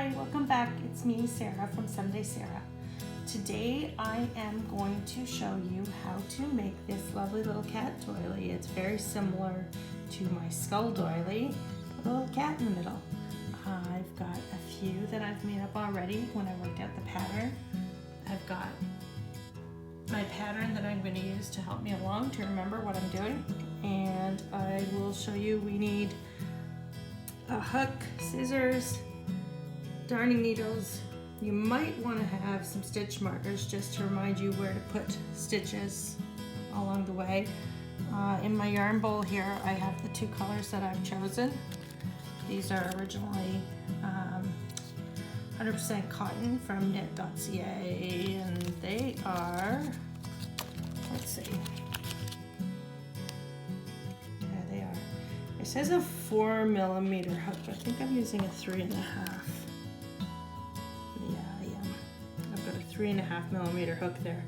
Hi, welcome back. It's me, Sarah from Someday Sarah. Today I am going to show you how to make this lovely little cat doily. It's very similar to my skull doily, a little cat in the middle. I've got a few that I've made up already when I worked out the pattern. I've got my pattern that I'm going to use to help me along to remember what I'm doing, and I will show you we need a hook, scissors, darning needles. You might want to have some stitch markers just to remind you where to put stitches along the way. In my yarn bowl here I have the two colors that I've chosen. These are originally 100% cotton from knit.ca, and they are, let's see, there they are. It says a 4mm hook, but I think I'm using a 3.5. Yeah, I am. I've got a 3.5mm hook there.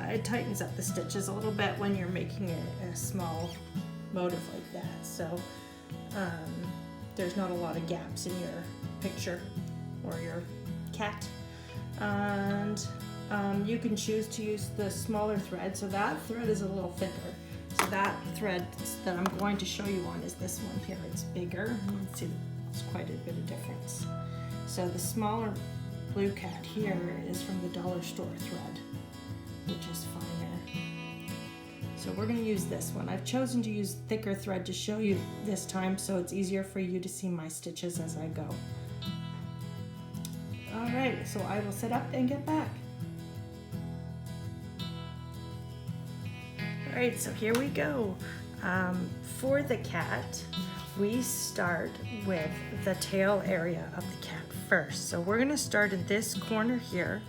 It tightens up the stitches a little bit when you're making a small motif like that, so there's not a lot of gaps in your picture or your cat. And you can choose to use the smaller thread, so that thread is a little thicker. So that thread that I'm going to show you on is this one here. It's bigger. You can see there's quite a bit of difference. So the smaller blue cat here is from the dollar store thread, which is finer. So we're going to use this one. I've chosen to use thicker thread to show you this time, so it's easier for you to see my stitches as I go. Alright, so I will set up and get back. Alright, so here we go. For the cat, we start with the tail area of the cat first. So we're going to start in this corner here,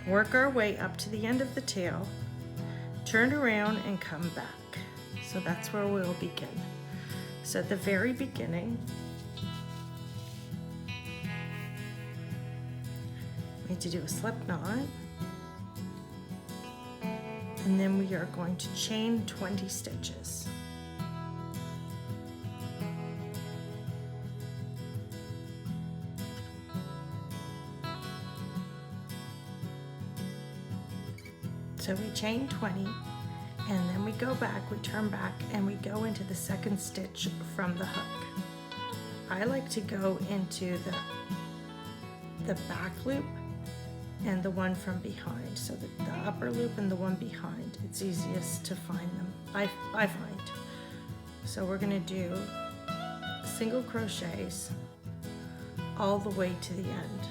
and work our way up to the end of the tail, turn around and come back. So that's where we'll begin. So at the very beginning, we need to do a slip knot, and then we are going to chain 20 stitches. So we chain 20, and then we go back, we turn back, and we go into the second stitch from the hook. I like to go into the back loop and the one from behind. So the upper loop and the one behind, it's easiest to find them, I find. So we're gonna do single crochets all the way to the end.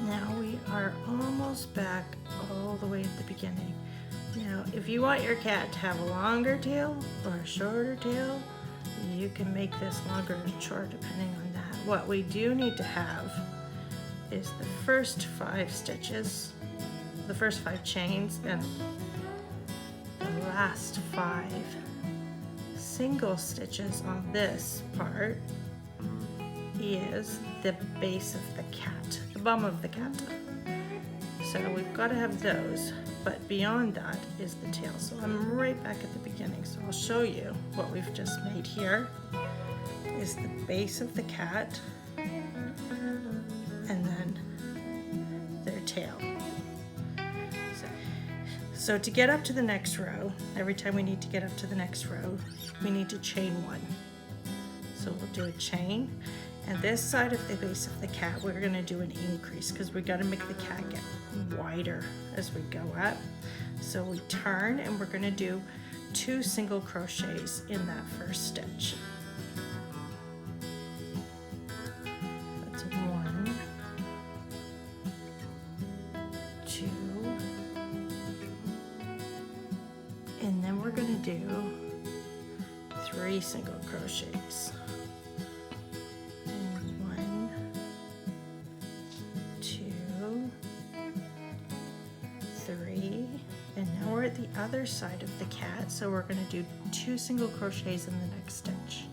Now we are almost back all the way at the beginning. Now, if you want your cat to have a longer tail or a shorter tail, you can make this longer or short depending on that. What we do need to have is the first 5 stitches, the first 5 chains, and the last 5 single stitches on this part is the base of the cat, the bum of the cat. So we've got to have those, but beyond that is the tail. So I'm right back at the beginning, so I'll show you what we've just made here is the base of the cat and then their tail. So to get up to the next row, every time we need to get up to the next row, we need to chain 1. So we'll do a chain. And this side of the base of the cat, we're gonna do an increase because we gotta make the cat get wider as we go up. So we turn and we're gonna do 2 single crochets in that first stitch. That's 1, 2, and then we're gonna do 3 single crochets. 1, 2, 3, and now we're at the other side of the cat, so we're going to do 2 single crochets in the next stitch.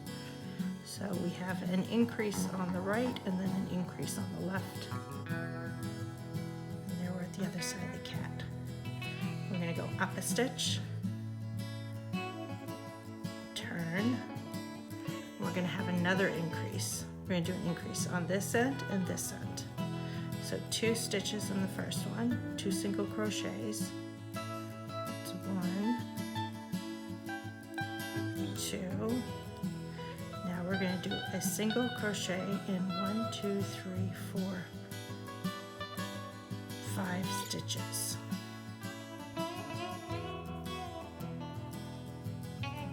So we have an increase on the right and then an increase on the left. And there we're at the other side of the cat. We're going to go up a stitch, turn, we're going to have another increase. We're going to do an increase on this end and this end. So 2 stitches in the first one, 2 single crochets. That's 1, 2. Now we're going to do a single crochet in 1, 2, 3, 4, 5 stitches.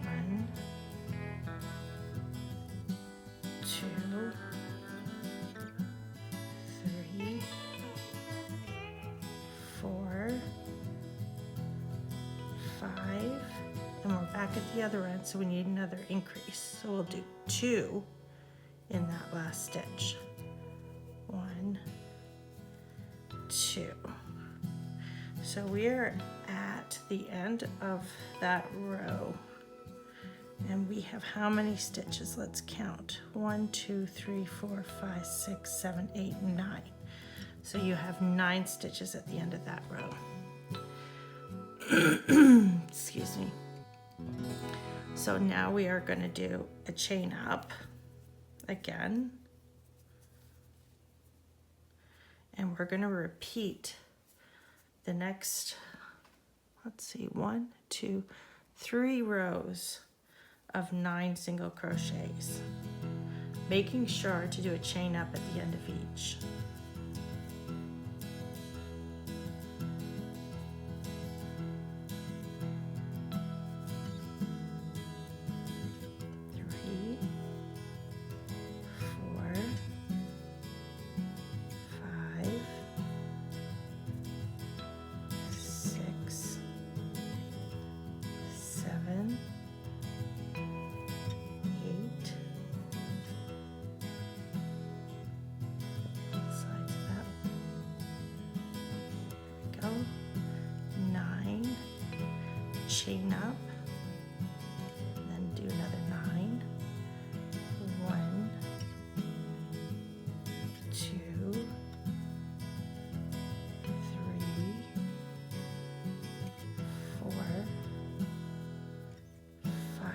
1, 2, 3, 4, 5, and we're back at the other end, so we need another increase. So we'll do 2 in that last stitch. 1, 2. So we are at the end of that row, and we have how many stitches? Let's count. 1, 2, 3, 4, 5, 6, 7, 8, 9. So you have 9 stitches at the end of that row. Excuse me. So now we are going to do a chain up again, and we're going to repeat the next, let's see, 1, 2, 3 rows of 9 single crochets, making sure to do a chain up at the end of each. Go 9, chain up, then do another 9, 1, 2, 3, 4, 5,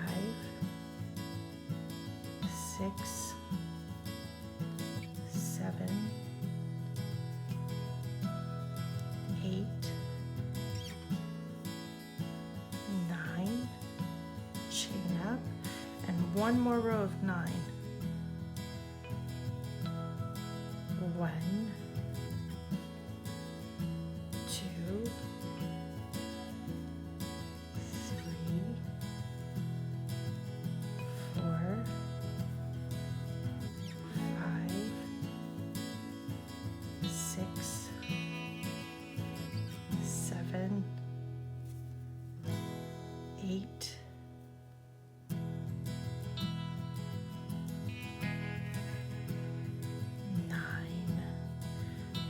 6, 7, 8, 9, chain up, and one more row of 9. 1, 2, 3, 4, 5, 6, 7, 8, 9.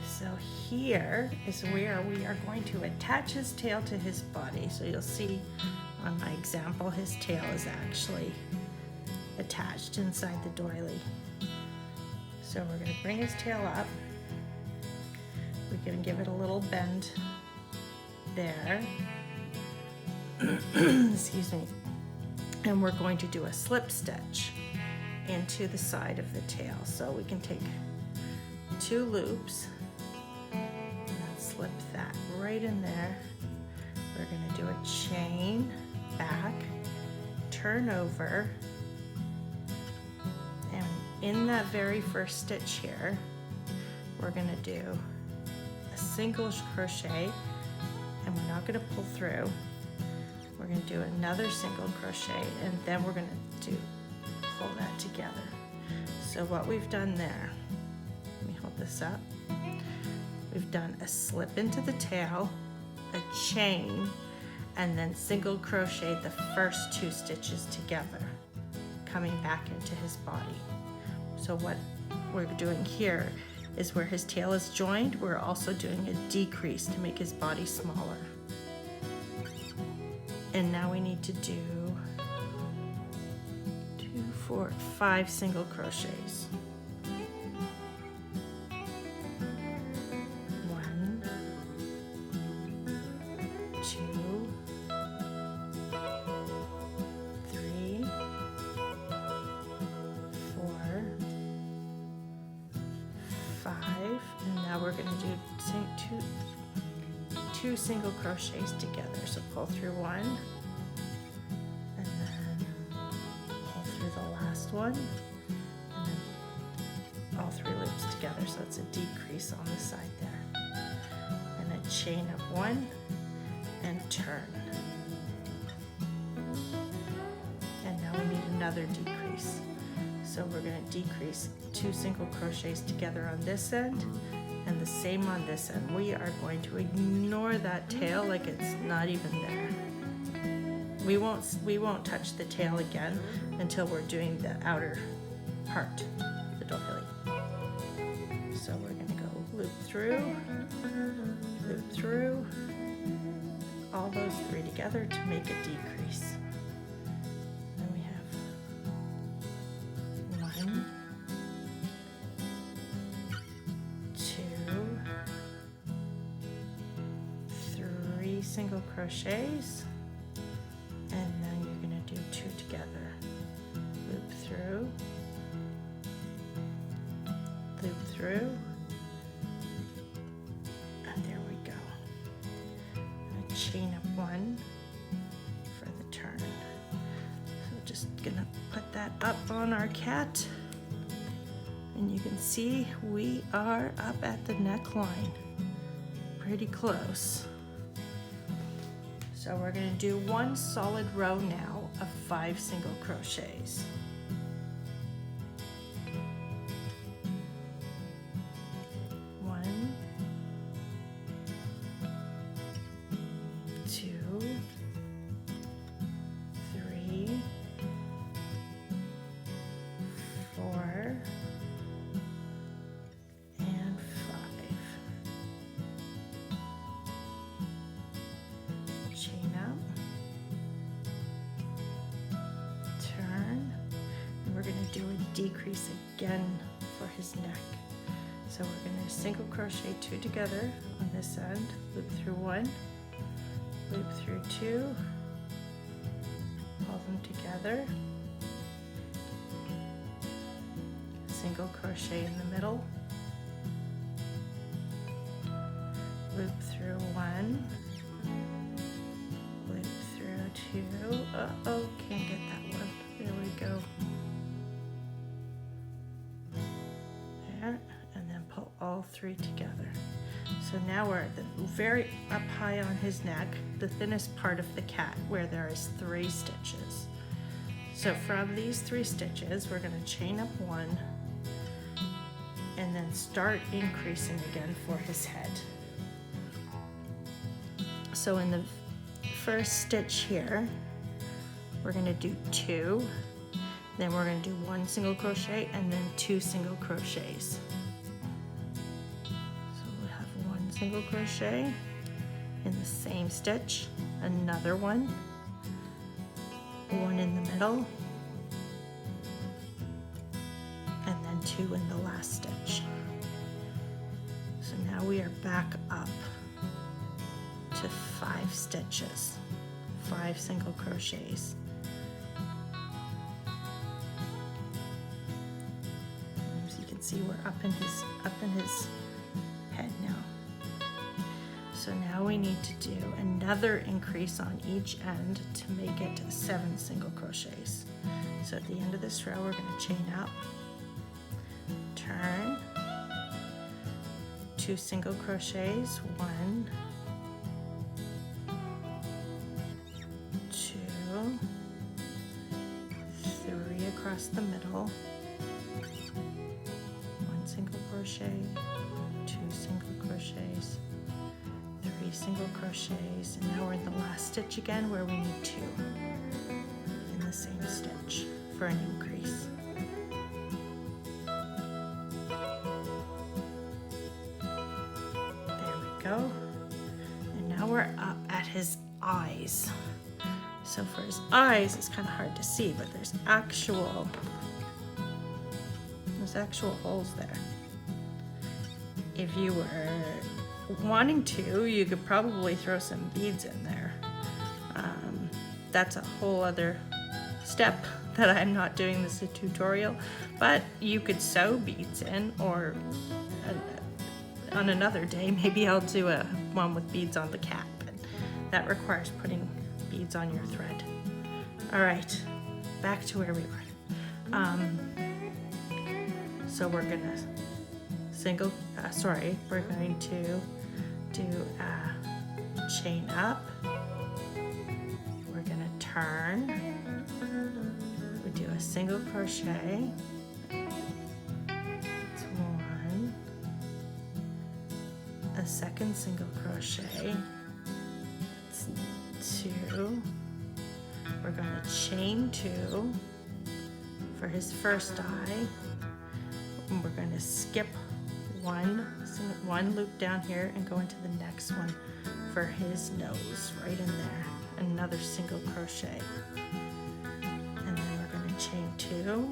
So here is where we are going to attach his tail to his body. So you'll see on my example, his tail is actually attached inside the doily. So we're going to bring his tail up. We're going to give it a little bend there. Excuse me. And we're going to do a slip stitch into the side of the tail. So we can take 2 loops and then slip that right in there. We're going to do a chain back, turn over, and in that very first stitch here, we're going to do a single crochet, and we're not going to pull through. We're going to do another single crochet, and then we're going to pull that together. So what we've done there, let me hold this up. We've done a slip into the tail, a chain, and then single crochet the first 2 stitches together. coming back into his body. So what we're doing here is where his tail is joined, we're also doing a decrease to make his body smaller. And now we need to do 2, 4, 5 single crochets. 1, 2, 3, 4, 5, and now we're going to do two single crochets together. So pull through one, and then pull through the last one, and then all 3 loops together. So it's a decrease on the side there, and a chain of 1 and turn. And now we need another decrease. So we're going to decrease 2 single crochets together on this end, and the same on this end. We are going to ignore that tail like it's not even there. We won't touch the tail again until we're doing the outer part, the doily. So we're going to go loop through, all those 3 together to make a decrease. Then we have 1, 3 single crochets, and then you're going to do 2 together. Loop through, and there we go. And a chain of 1 for the turn. So just gonna put that up on our cat, and you can see we are up at the neckline, pretty close. So we're going to do 1 solid row now of 5 single crochets. 1, 2, 3, 4, and 5. Chain up, turn, and we're going to do a decrease again for his neck. So we're going to single crochet 2 together on this end, loop through 1, loop through 2, pull them together, single crochet in the middle, loop through 1, loop through 2, uh-oh, can't get that one, there we go, there, and then pull all 3 together. So now we're at the very up high on his neck, the thinnest part of the cat, where there is 3 stitches. So from these 3 stitches, we're going to chain up 1 and then start increasing again for his head. So in the first stitch here, we're going to do 2, then we're going to do 1 single crochet and then 2 single crochets. Single crochet in the same stitch, another one in the middle, and then 2 in the last stitch. So now we are back up to 5 stitches, 5 single crochets. As you can see, we're up in his head now. So now we need to do another increase on each end to make it 7 single crochets. So at the end of this row, we're going to chain up, turn, 2 single crochets, 1, 2, 3 across the middle, 1 single crochet, 2 single crochets, 3 single crochets, and now we're in the last stitch again where we need 2 in the same stitch. for a new crease. There we go. And now we're up at his eyes. So for his eyes, it's kind of hard to see, but there's actual holes there. If you were wanting to, you could probably throw some beads in there. That's a whole other step that I'm not doing this a tutorial, but you could sew beads in, or on another day, maybe I'll do one with beads on the cap, and that requires putting beads on your thread. All right, back to where we were. So we're gonna we're going to do a chain up. We're gonna turn. We do a single crochet. It's one. A second single crochet. It's two. We're gonna chain two for his first eye. And we're going to skip one loop down here and go into the next one for his nose, right in there. Another single crochet. And then we're going to chain two.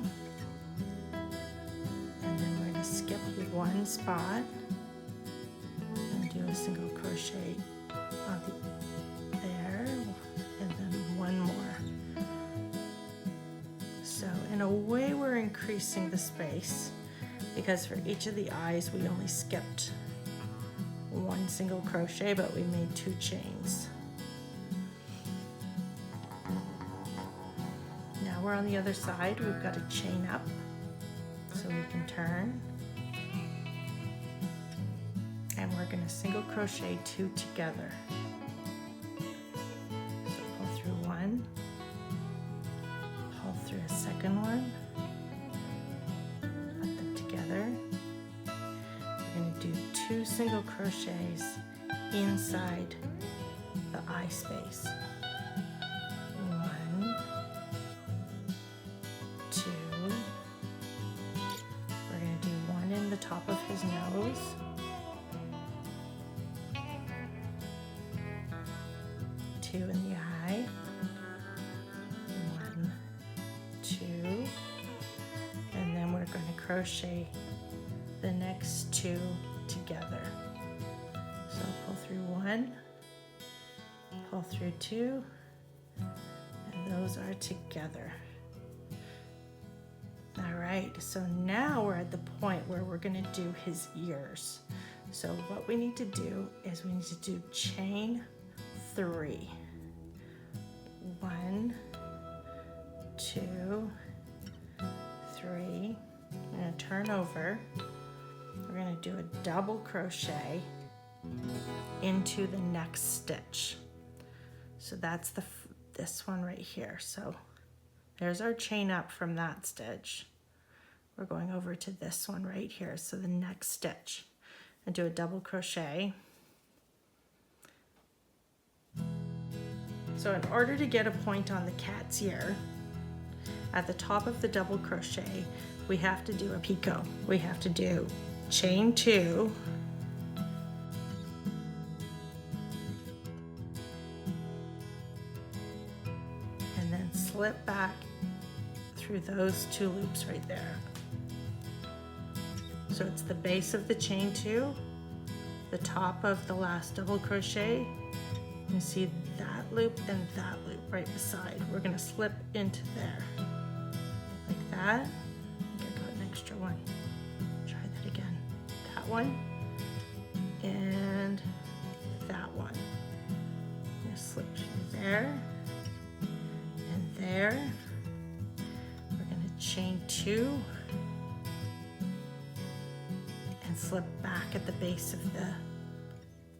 And then we're going to skip one spot and do a single crochet on there, and then one more. So in a way, we're increasing the space, because for each of the eyes we only skipped one single crochet, but we made two chains. Now we're on the other side. We've got a chain up so we can turn, and we're going to single crochet two together. So pull through one, pull through a second one, we're going to do two single crochets inside the eye space. One, two. We're going to do one in the top of his nose. Two in the eye. One, two. And then we're going to crochet the next two together. So pull through one, pull through two, and those are together. All right, so now we're at the point where we're going to do his ears. So what we need to do is we need to do chain three. One, two, three. I'm going to turn over. We're going to do a double crochet into the next stitch. So that's this one right here. So there's our chain up from that stitch. We're going over to this one right here. So the next stitch, and do a double crochet. So in order to get a point on the cat's ear, at the top of the double crochet, we have to do a picot. We have to do chain two, and then slip back through those two loops right there. So it's the base of the chain two, the top of the last double crochet. You see that loop and that loop right beside. We're going to slip into there like that. I think I got an extra one. Try that again. That one and that one. I'm going to slip through there and there. We're going to chain two and slip back at the base of the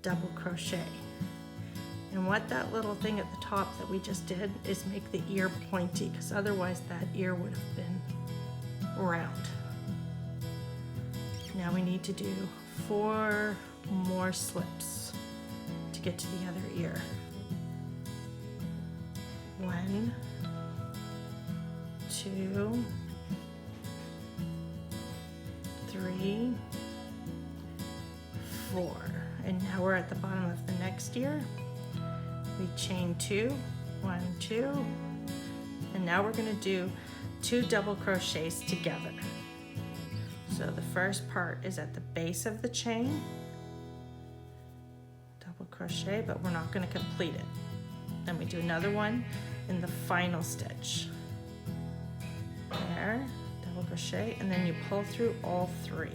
double crochet. And what that little thing at the top that we just did is make the ear pointy, because otherwise that ear would have been round. Now we need to do 4 more slips to get to the other ear. 1, 2, 3, 4. And now we're at the bottom of the next ear. We chain 2, 1, 2, and now we're going to do 2 double crochets together. So the first part is at the base of the chain, double crochet, but we're not going to complete it. Then we do another one in the final stitch. There, double crochet, and then you pull through all 3.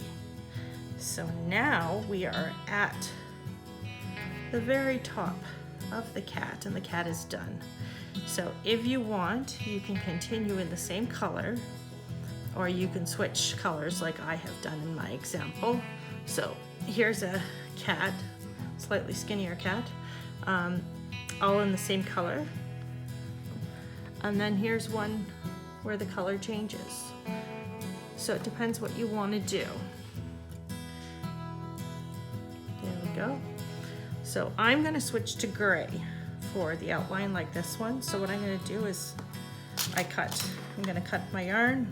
So now we are at the very top of the cat, and the cat is done. So if you want, you can continue in the same color, or you can switch colors like I have done in my example. So here's a cat, slightly skinnier cat, all in the same color. And then here's one where the color changes. So it depends what you want to do. There we go. So I'm going to switch to gray for the outline like this one. So what I'm going to do is I'm going to cut my yarn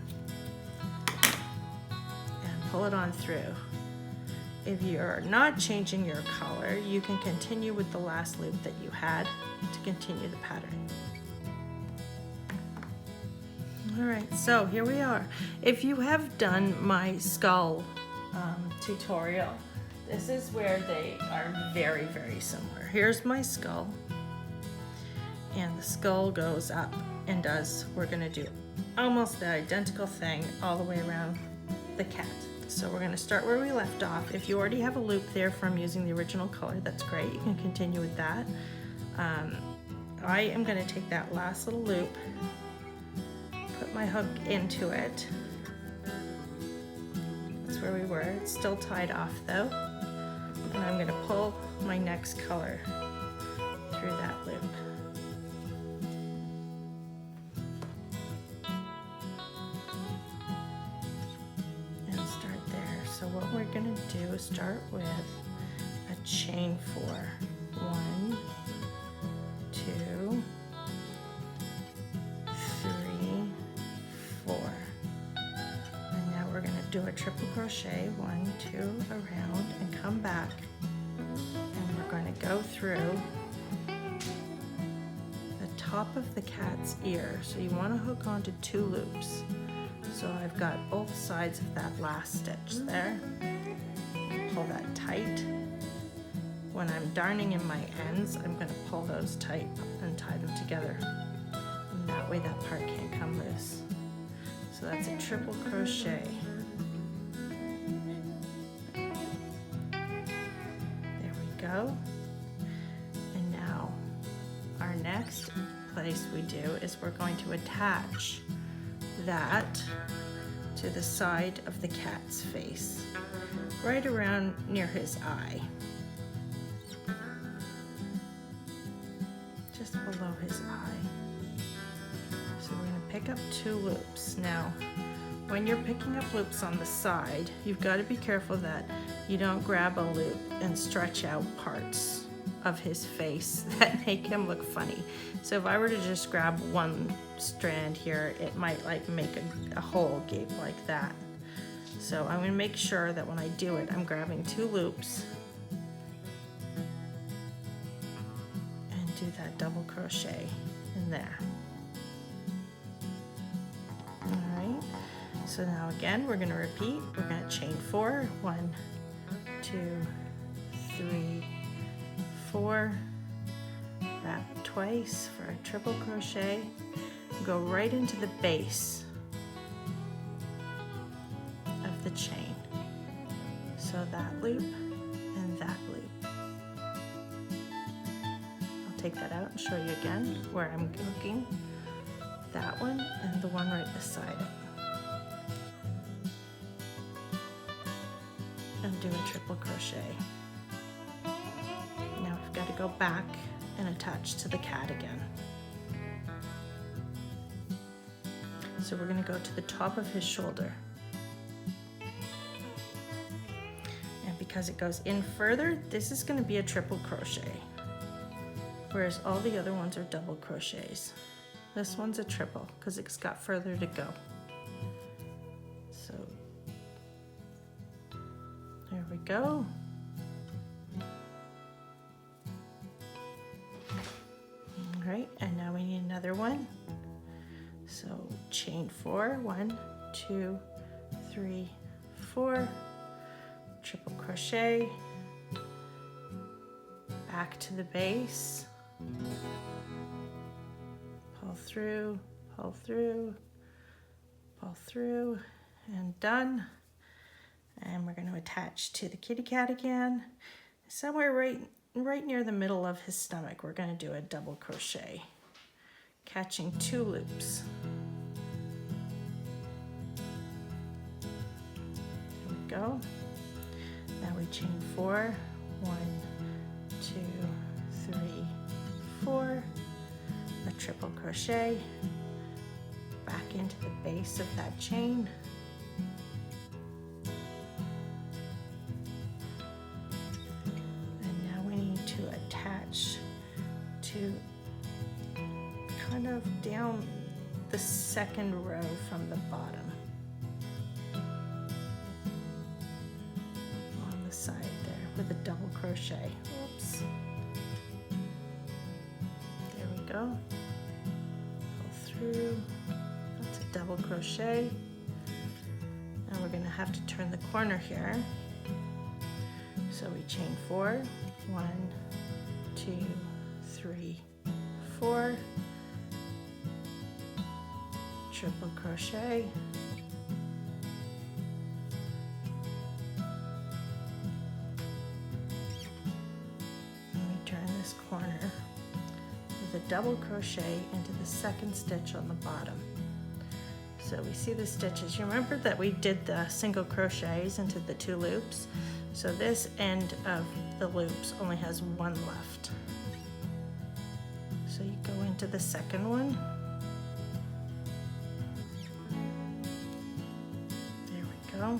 and pull it on through. If you're not changing your color, you can continue with the last loop that you had to continue the pattern. All right, so here we are. If you have done my skull tutorial, this is where they are very, very similar. Here's my skull, and the skull goes up and we're gonna do almost the identical thing all the way around the cat. So we're gonna start where we left off. If you already have a loop there from using the original color, that's great, you can continue with that. I am gonna take that last little loop, put my hook into it. That's where we were. It's still tied off though. And I'm going to pull my next color through that loop. And start there. So what we're going to do is start with a chain 4. 1, 2, 3, 4. And now we're going to do a triple crochet, 1, 2, around, and come back, and we're going to go through the top of the cat's ear. So you want to hook onto 2 loops. So I've got both sides of that last stitch there. Pull that tight. When I'm darning in my ends, I'm going to pull those tight and tie them together. And that way that part can't come loose. So that's a triple crochet. There we go. And now our next place we do is we're going to attach that to the side of the cat's face, right around near his eye. Just below his eye. So we're going to pick up 2 loops. Now, when you're picking up loops on the side, you've got to be careful that you don't grab a loop and stretch out parts of his face that make him look funny. So if I were to just grab one strand here, it might like make a whole gape like that. So I'm going to make sure that when I do it, I'm grabbing 2 loops and do that double crochet in there. Alright, so now again we're going to repeat. We're going to chain 4, 1, 2, 3, 4, wrap twice for a triple crochet, go right into the base of the chain. So that loop and that loop. I'll take that out and show you again where I'm hooking that one and the one right beside it. And do a triple crochet. Now we've got to go back and attach to the cat again. So we're going to go to the top of his shoulder. And because it goes in further, this is going to be a triple crochet, whereas all the other ones are double crochets. This one's a triple because it's got further to go. So there we go. All right, and now we need another one. So chain 4, 1, 2, 3, 4, triple crochet, back to the base, pull through, pull through, pull through, and done. And we're going to attach to the kitty cat again. Somewhere right near the middle of his stomach, we're going to do a double crochet, catching 2 loops. There we go. Now we chain 4, 1, 2, 3, 4, a triple crochet, back into the base of that chain. And now we need to attach to kind of down the second row from the bottom. On the side there with a double crochet. Oops. There we go. Pull through. That's a double crochet. Now we're going to have to turn the corner here. So we chain 4, 1, 2, 3, 4, triple crochet, and we turn this corner with a double crochet into the second stitch on the bottom. So we see the stitches. You remember that we did the single crochets into the 2 loops? So this end of the loops only has 1 left. So you go into the second one. There we go.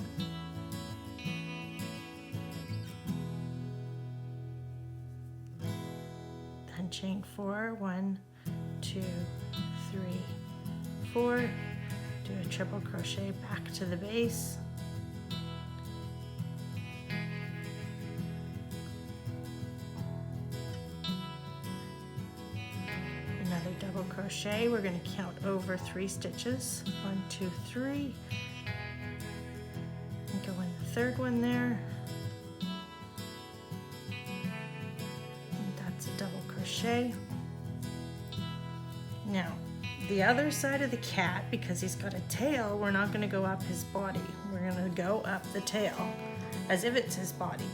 Then chain 4, 1, 2, 3, 4. Do a triple crochet back to the base. Another double crochet. We're going to count over 3 stitches. 1, 2, 3. And go in the third one there. And that's a double crochet. Now, the other side of the cat, because he's got a tail, we're not going to go up his body. We're going to go up the tail as if it's his body.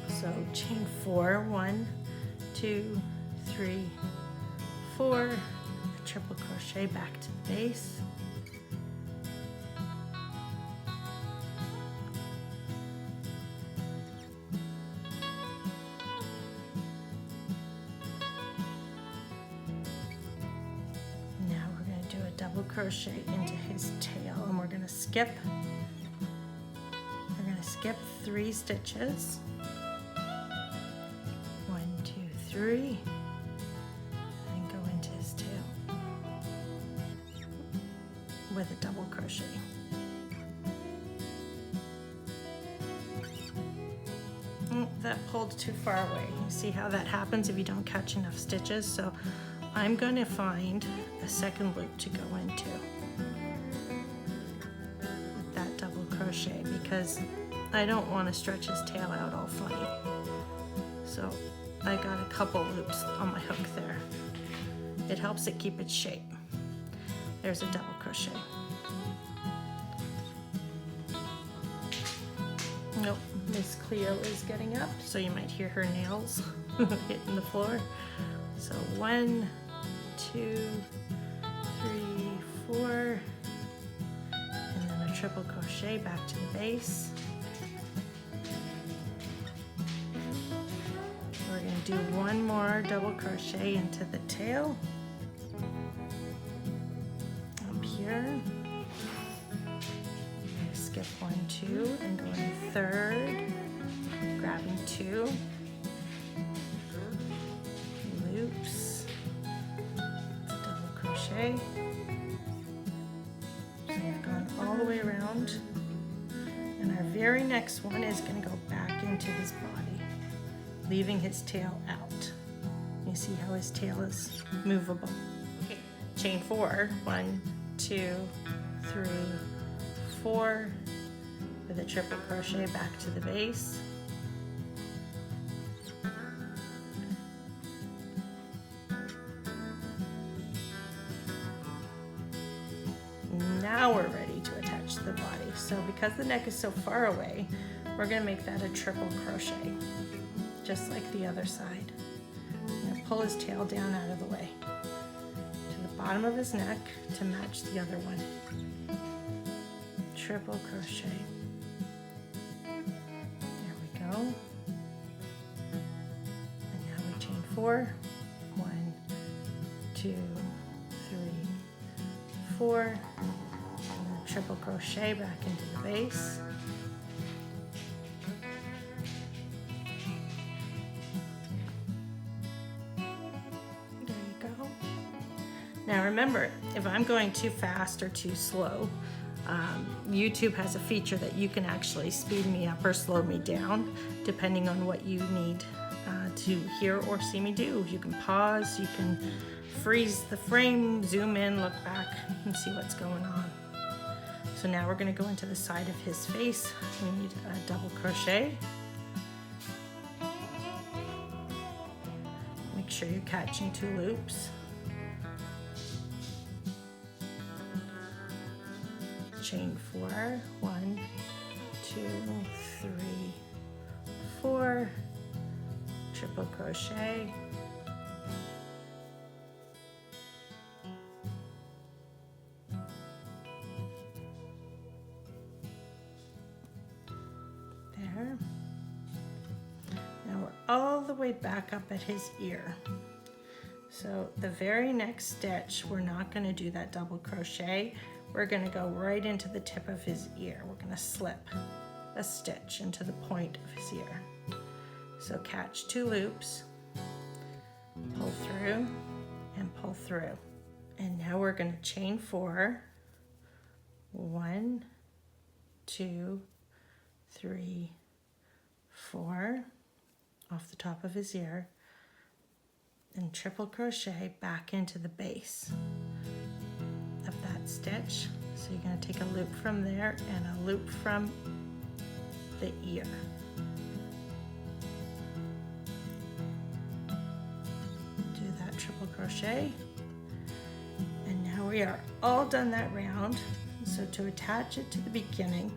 So chain 4, 1, 2, 3, 4, a triple crochet back to the base. Double crochet into his tail, and we're going to skip 3 stitches. 1, 2, 3, and go into his tail with a double crochet. Oh, that pulled too far away. You see how that happens if you don't catch enough stitches? So I'm going to find a second loop to go into with that double crochet, because I don't want to stretch his tail out all funny. So I got a couple loops on my hook there. It helps it keep its shape. There's a double crochet. Nope, Miss Cleo is getting up, so you might hear her nails hitting the floor. So 1, 2, 3, 4, and then a triple crochet back to the base. We're going to do 1 more double crochet into the tail up here. Skip 1, 2, and go in third, grabbing 2, crochet. So we've gone all the way around, and our very next one is going to go back into his body, leaving his tail out. You see how his tail is movable. Okay. Chain 4, 1, 2, 3, 4, with a triple crochet back to the base. Now we're ready to attach the body. So because the neck is so far away, we're going to make that a triple crochet, just like the other side. I'm going to pull his tail down out of the way to the bottom of his neck to match the other one. Triple crochet. There we go. And now we chain 4. 1, 2, 3, 4. And then triple crochet back into the base. Now remember, if I'm going too fast or too slow, YouTube has a feature that you can actually speed me up or slow me down depending on what you need to hear or see me do. You can pause, you can freeze the frame, zoom in, look back, and see what's going on. So now we're going to go into the side of his face. We need a double crochet. Make sure you're catching 2 loops. Chain 4, 1, 2, 3, 4, triple crochet, there. Now we're all the way back up at his ear. So the very next stitch, we're not going to do that double crochet. We're going to go right into the tip of his ear. We're going to slip a stitch into the point of his ear. So catch 2 loops, pull through, and pull through. And now we're going to chain 4. 1, 2, 3, 4, off the top of his ear, and triple crochet back into the base of that stitch. So you're going to take a loop from there and a loop from the ear. Do that triple crochet, and now we are all done that round. So to attach it to the beginning,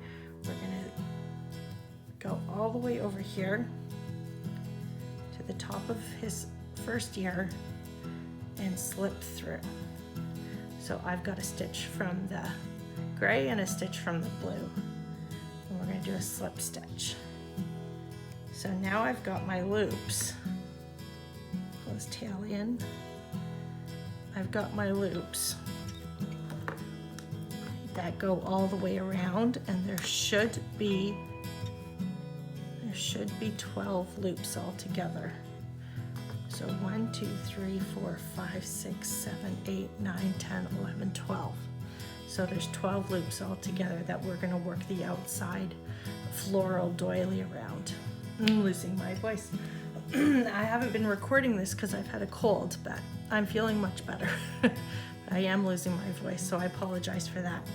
we're going to go all the way over here to the top of his first ear and slip through. So I've got a stitch from the gray and a stitch from the blue, and we're going to do a slip stitch. So now I've got my loops. Pull his tail in. I've got my loops that go all the way around, and there should be 12 loops altogether. So 1, 2, 3, 4, 5, 6, 7, 8, 9, 10, 11, 12. So there's 12 loops altogether that we're going to work the outside floral doily around. I'm losing my voice. I haven't been recording this because I've had a cold, but I'm feeling much better. I am losing my voice, so I apologize for that.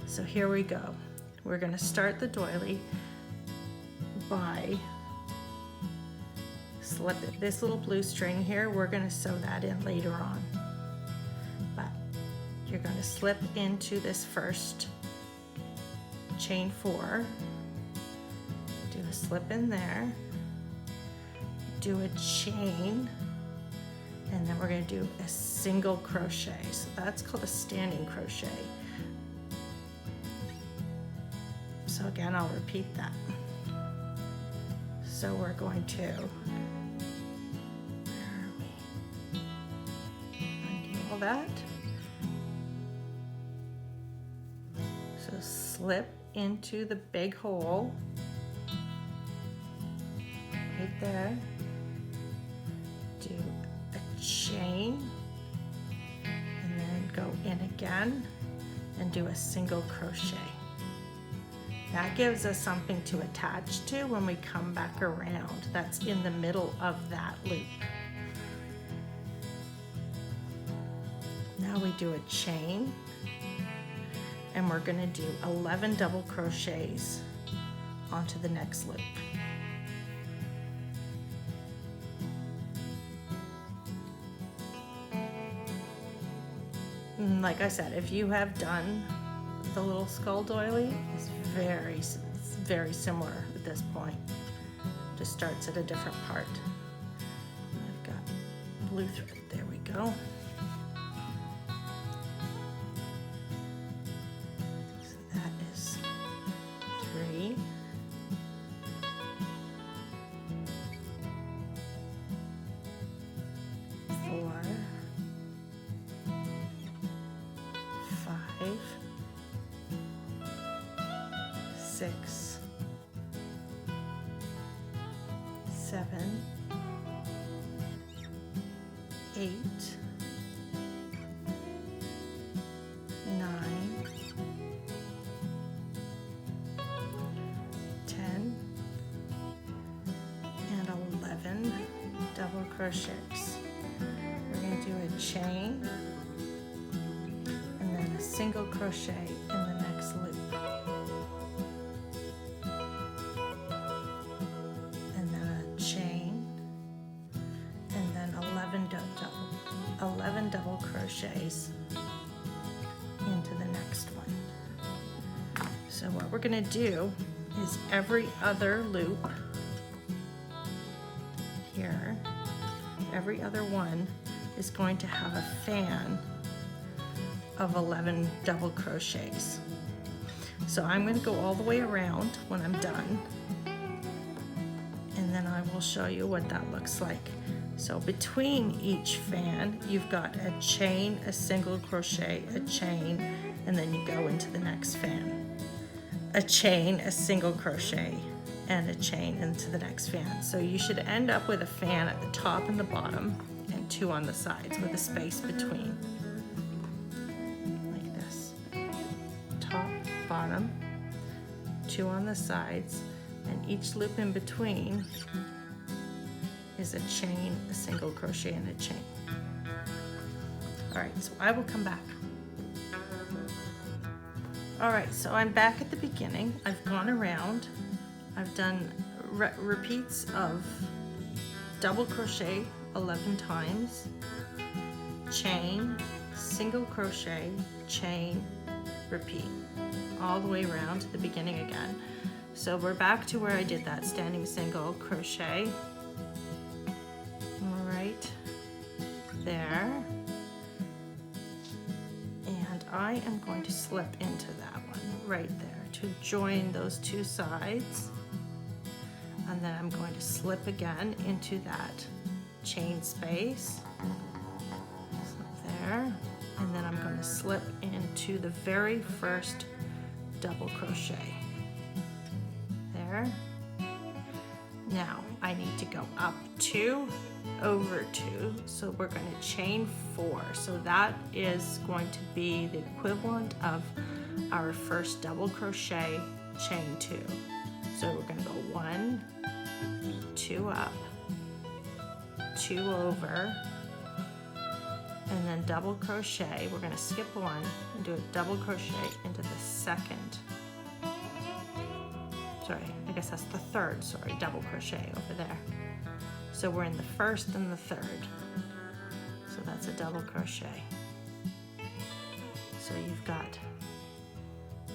So here we go. We're going to start the doily by slip it. This little blue string here, we're going to sew that in later on. But you're going to slip into this first chain 4, do a slip in there, do a chain, and then we're going to do a single crochet. So that's called a standing crochet. So again, I'll repeat that. So we're going to, undo all that. So slip into the big hole right there. Do a chain and then go in again and do a single crochet. That gives us something to attach to when we come back around. That's in the middle of that loop. Now we do a chain, and we're going to do 11 double crochets onto the next loop. And like I said, if you have done the little skull doily, it's very similar at this point. Just starts at a different part. I've got blue thread, there we go. So that is 3. 4. 5. 6, 7, 8, 9, 10, and 11 double crochets. We're going to do a chain and then a single crochet in the next loop. And then a chain and then 11 double crochets into the next one. So what we're going to do is every other loop here, every other one is going to have a fan of 11 double crochets. So I'm going to go all the way around when I'm done, and then I will show you what that looks like. So between each fan, you've got a chain, a single crochet, a chain, and then you go into the next fan. A chain, a single crochet, and a chain into the next fan. So you should end up with a fan at the top and the bottom, and 2 on the sides with a space between. Like this. Top, bottom, 2 on the sides, and each loop in between is a chain, a single crochet, and a chain. All right, so I will come back. All right, so I'm back at the beginning. I've gone around. I've done repeats of double crochet 11 times, chain, single crochet, chain, repeat, all the way around to the beginning again. So we're back to where I did that standing single crochet. Right there. And I am going to slip into that one right there to join those 2 sides. And then I'm going to slip again into that chain space. Slip there. And then I'm going to slip into the very first double crochet. There. Now I need to go up 2, over 2, so we're going to chain 4. So that is going to be the equivalent of our first double crochet, chain 2. So we're going to go 1, 2 up, 2 over, and then double crochet. We're going to skip 1 and do a double crochet into the second. Sorry, I guess that's the third, sorry, double crochet over there. So we're in the first and the third. So that's a double crochet. So you've got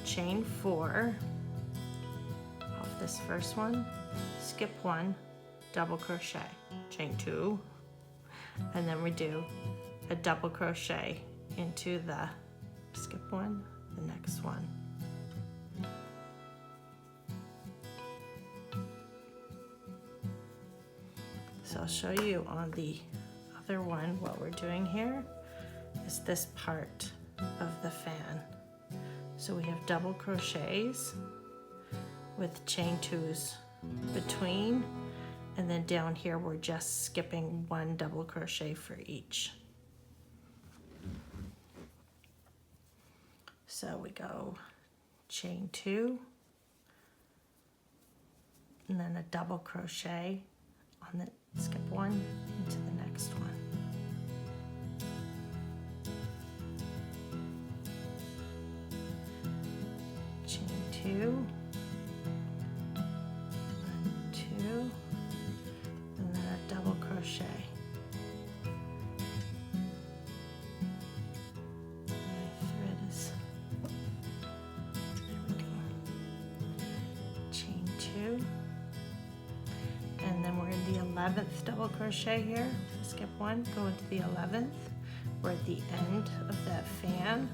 chain 4 off this first one, skip 1, double crochet, chain 2, and then we do a double crochet into the skip 1, the next one. So I'll show you on the other one what we're doing here is this part of the fan. So we have double crochets with chain 2s between, and then down here we're just skipping 1 double crochet for each. So we go chain 2, and then a double crochet on the skip 1 into the next one. Chain 2, and 2, and then a double crochet. And then we're in the 11th double crochet here. Skip 1, go into the 11th. We're at the end of that fan,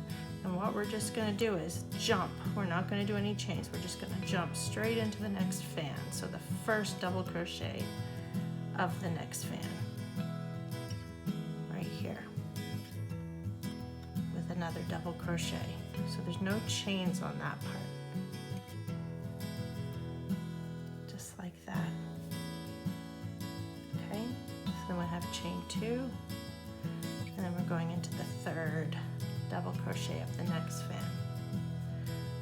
and what we're just going to do is jump. We're not going to do any chains. We're just going to jump straight into the next fan. So the first double crochet of the next fan, right here, with another double crochet. So there's no chains on that part. Like that. Okay, so then we'll have chain 2, and then we're going into the 3rd double crochet of the next fan.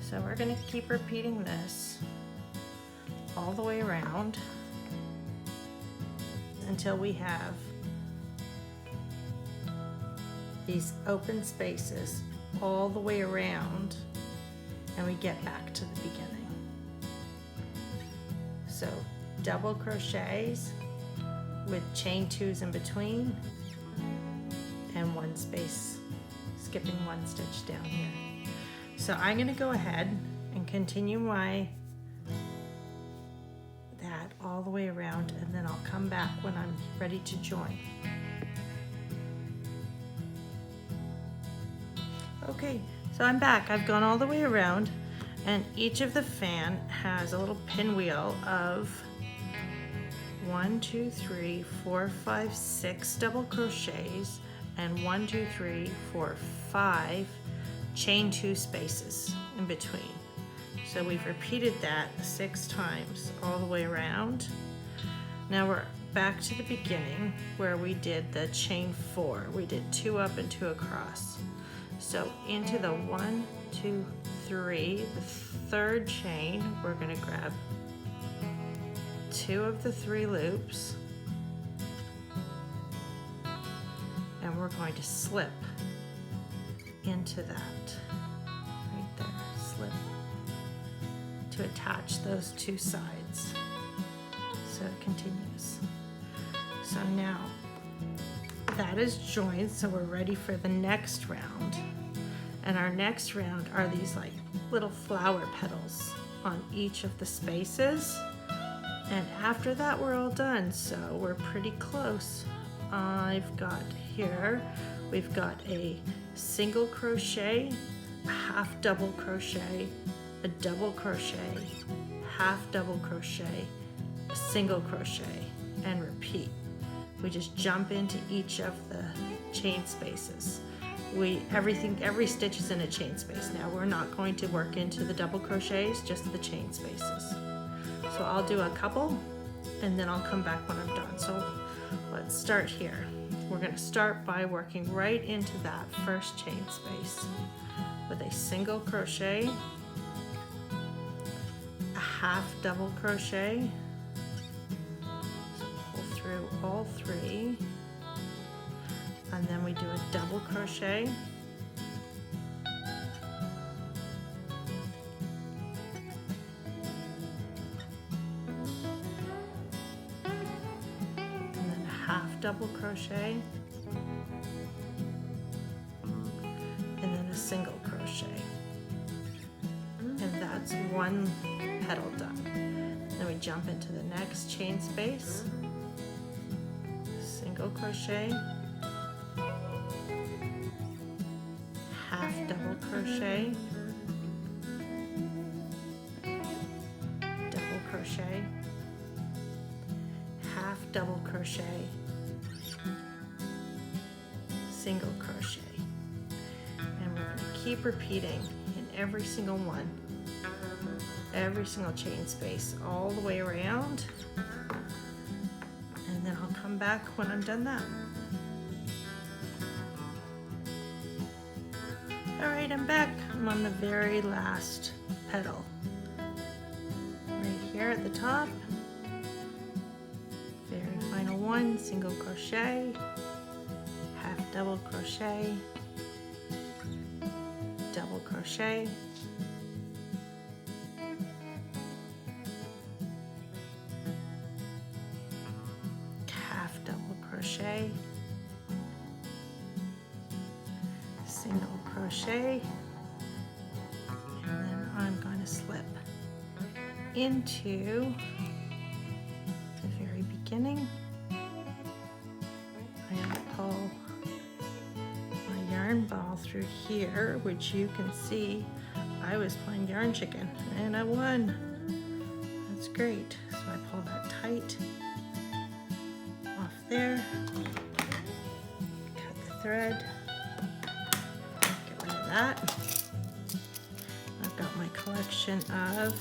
So we're going to keep repeating this all the way around until we have these open spaces all the way around and we get back to the beginning. So double crochets with chain 2s in between and 1 space, skipping 1 stitch down here. So I'm going to go ahead and continue that all the way around, and then I'll come back when I'm ready to join. Okay, so I'm back. I've gone all the way around, and each of the fan has a little pinwheel of 1, 2, 3, 4, 5, 6 double crochets and 1, 2, 3, 4, 5 chain 2 spaces in between. So we've repeated that 6 times all the way around. Now we're back to the beginning where we did the chain 4. We did 2 up and 2 across. So into the 1, 2, 3, the 3rd chain, we're going to grab 2 of the 3 loops, and we're going to slip into that right there, slip to attach those 2 sides. So it continues. So now that is joined, so we're ready for the next round. And our next round are these like little flower petals on each of the spaces. And after that, we're all done. So we're pretty close. I've got here, we've got a single crochet, a half double crochet, a double crochet, half double crochet, a single crochet, and repeat. We just jump into each of the chain spaces. Every stitch is in a chain space now. We're not going to work into the double crochets, just the chain spaces. So I'll do a couple and then I'll come back when I'm done. So let's start here. We're going to start by working right into that first chain space with a single crochet, a half double crochet, so pull through all 3, and then we do a double crochet, and then a half double crochet, and then a single crochet, and that's 1 petal done. Then we jump into the next chain space, single crochet, half double crochet, double crochet, half double crochet, single crochet, and we're going to keep repeating in every single one, every single chain space all the way around, and then I'll come back when I'm done that. Alright, I'm back. I'm I'm on the very last petal. Right here at the top. Very final one, single crochet, half double crochet, double crochet, half double crochet, single crochet, and then I'm going to slip into the very beginning. I'm going to pull my yarn ball through here, which you can see I was playing yarn chicken and I won. That's great. So I pull that tight off there, cut the thread, get rid of that. I've got my collection of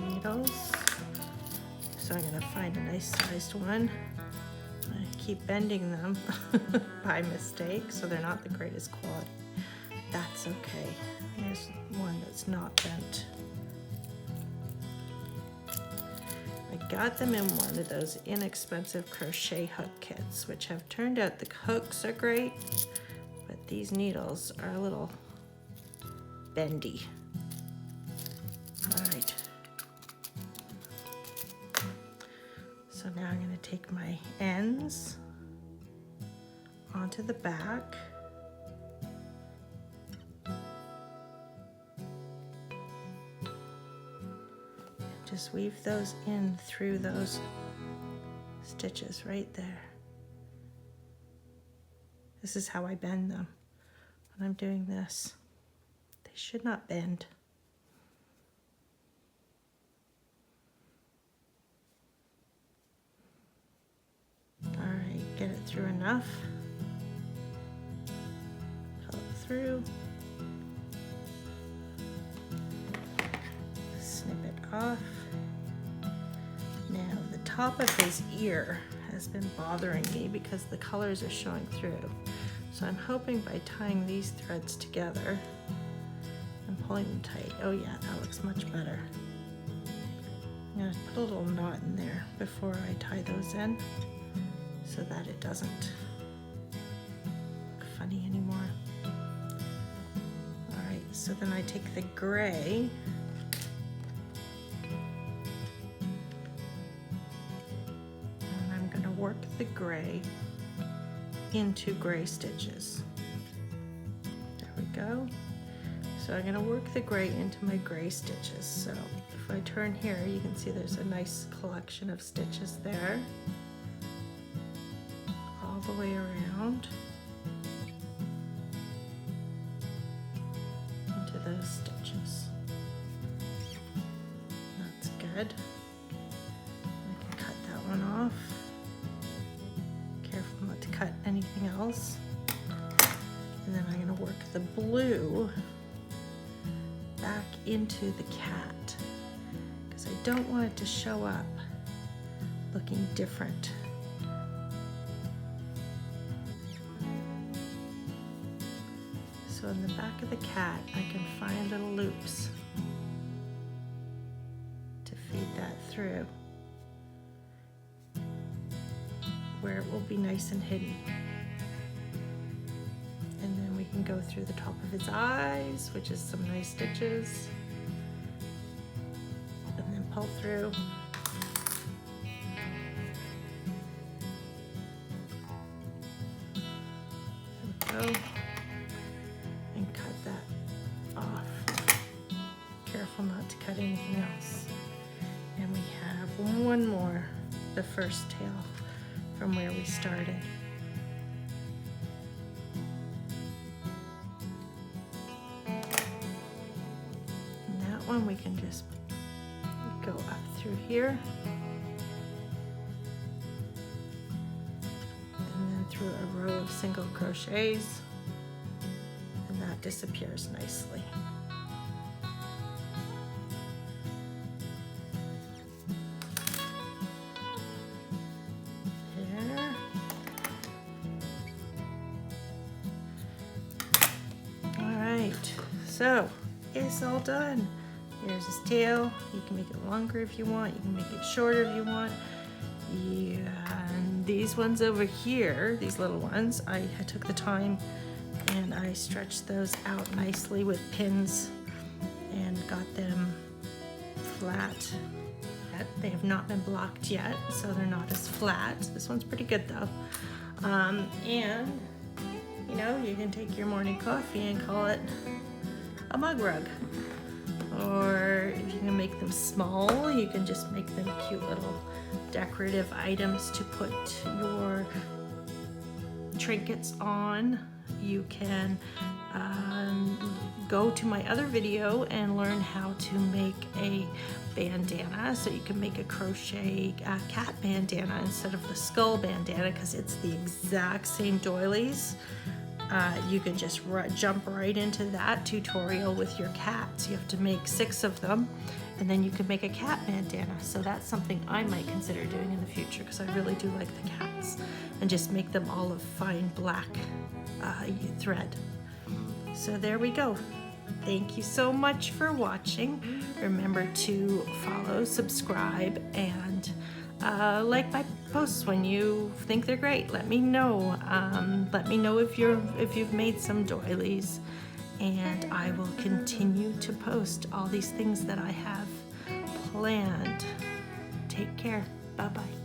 needles, so I'm going to find a nice sized one. I keep bending them by mistake, so they're not the greatest quality. That's okay. Here's one that's not bent. I got them in one of those inexpensive crochet hook kits, which have turned out the hooks are great, but these needles are a little bendy. All right. So now I'm going to take my ends onto the back. And just weave those in through those stitches right there. This is how I bend them when I'm doing this. They should not bend. Get it through enough, pull it through, snip it off. Now the top of his ear has been bothering me because the colors are showing through. So I'm hoping by tying these threads together and pulling them tight, oh yeah, that looks much better. I'm going to put a little knot in there before I tie those in, so that it doesn't look funny anymore. All right, so then I take the gray and I'm going to work the gray into gray stitches. There we go. So I'm going to work the gray into my gray stitches. So if I turn here, you can see there's a nice collection of stitches there. The way around into those stitches. That's good. I can cut that one off. Careful not to cut anything else. And then I'm going to work the blue back into the cat because I don't want it to show up looking different. So in the back of the cat, I can find little loops to feed that through where it will be nice and hidden. And then we can go through the top of his eyes, which is some nice stitches, and then pull through. There we go. Not to cut anything else. And we have one more, the first tail from where we started. And that one we can just go up through here and then through a row of single crochets, and that disappears nicely. So it's all done. Here's his tail. You can make it longer if you want. You can make it shorter if you want. Yeah, and these ones over here, these little ones, I took the time and I stretched those out nicely with pins and got them flat. They have not been blocked yet, so they're not as flat. This one's pretty good though. And you know, you can take your morning coffee and call it a mug rug. Or if you can make them small, you can just make them cute little decorative items to put your trinkets on. You can go to my other video and learn how to make a bandana. So you can make a crochet cat bandana instead of the skull bandana, because it's the exact same doilies. You can just jump right into that tutorial with your cats. You have to make 6 of them, and then you can make a cat bandana. So that's something I might consider doing in the future, because I really do like the cats, and just make them all of fine black thread. So there we go. Thank you so much for watching. Remember to follow, subscribe, and like my posts when you think they're great. Let me know. Let me know if you've made some doilies, and I will continue to post all these things that I have planned. Take care. Bye-bye.